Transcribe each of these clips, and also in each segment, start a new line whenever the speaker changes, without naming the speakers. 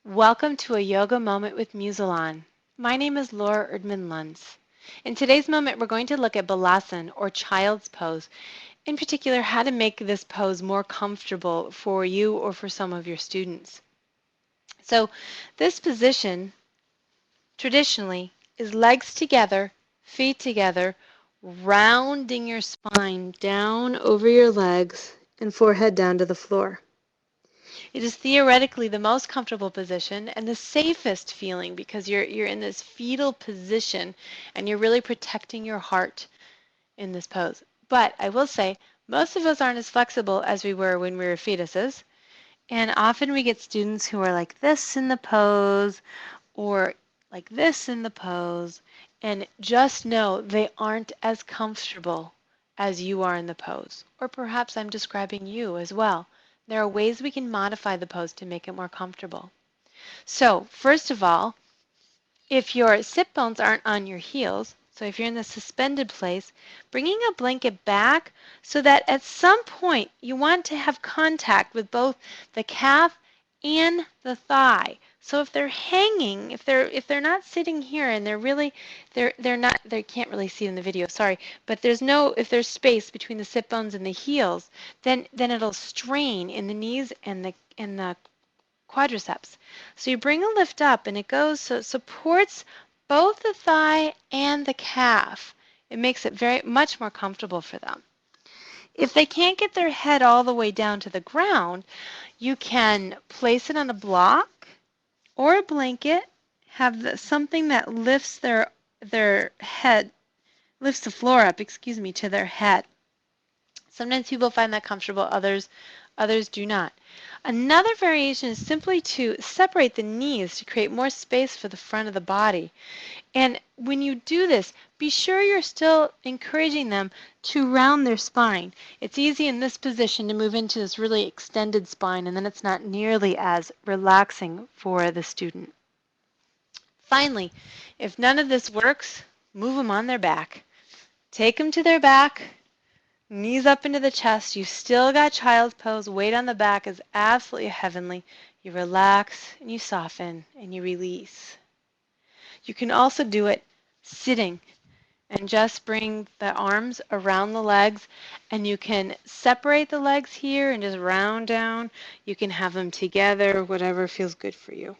Welcome to a yoga moment with Musalon. My name is Laura Erdman-Luntz. In today's moment, we're going to look at Balasana or child's pose. In particular, how to make this pose more comfortable for you or for some of your students. So this position, traditionally, is legs together, feet together, rounding your spine down over your legs and forehead down to the floor. It is theoretically the most comfortable position and the safest feeling because you're in this fetal position and you're really protecting your heart in this pose. But I will say, most of us aren't as flexible as we were when we were fetuses. And often we get students who are like this in the pose or like this in the pose. And just know they aren't as comfortable as you are in the pose. Or perhaps I'm describing you as well. There are ways we can modify the pose to make it more comfortable. So, first of all, if your sit bones aren't on your heels, so if you're in the suspended place, bringing a blanket back so that at some point you want to have contact with both the calf and the thigh. So if they're hanging, if they're not sitting here and they're not, they can't really see it in the video, sorry, but if there's space between the sit bones and the heels, then it'll strain in the knees and the quadriceps. So you bring a lift up and it goes so it supports both the thigh and the calf. It makes it very much more comfortable for them. If they can't get their head all the way down to the ground, you can place it on a block or a blanket, have something that lifts their head, lifts the floor up, to their head. Sometimes people find that comfortable, others do not. Another variation is simply to separate the knees to create more space for the front of the body. And when you do this, be sure you're still encouraging them to round their spine. It's easy in this position to move into this really extended spine, and then it's not nearly as relaxing for the student. Finally, if none of this works, move them on their back. Take them to their back. Knees up into the chest. You've still got child's pose. Weight on the back is absolutely heavenly. You relax and you soften and you release. You can also do it sitting and just bring the arms around the legs, and you can separate the legs here and just round down. You can have them together, whatever feels good for you.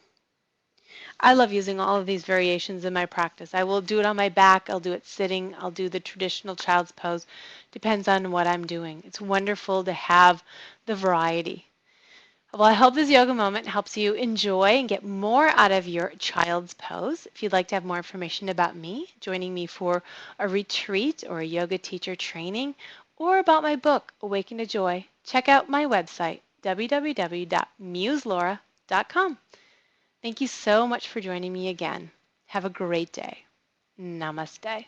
I love using all of these variations in my practice. I will do it on my back, I'll do it sitting, I'll do the traditional child's pose. Depends on what I'm doing. It's wonderful to have the variety. Well, I hope this yoga moment helps you enjoy and get more out of your child's pose. If you'd like to have more information about me, joining me for a retreat or a yoga teacher training, or about my book, Awaken to Joy, check out my website, www.muselora.com. Thank you so much for joining me again. Have a great day. Namaste.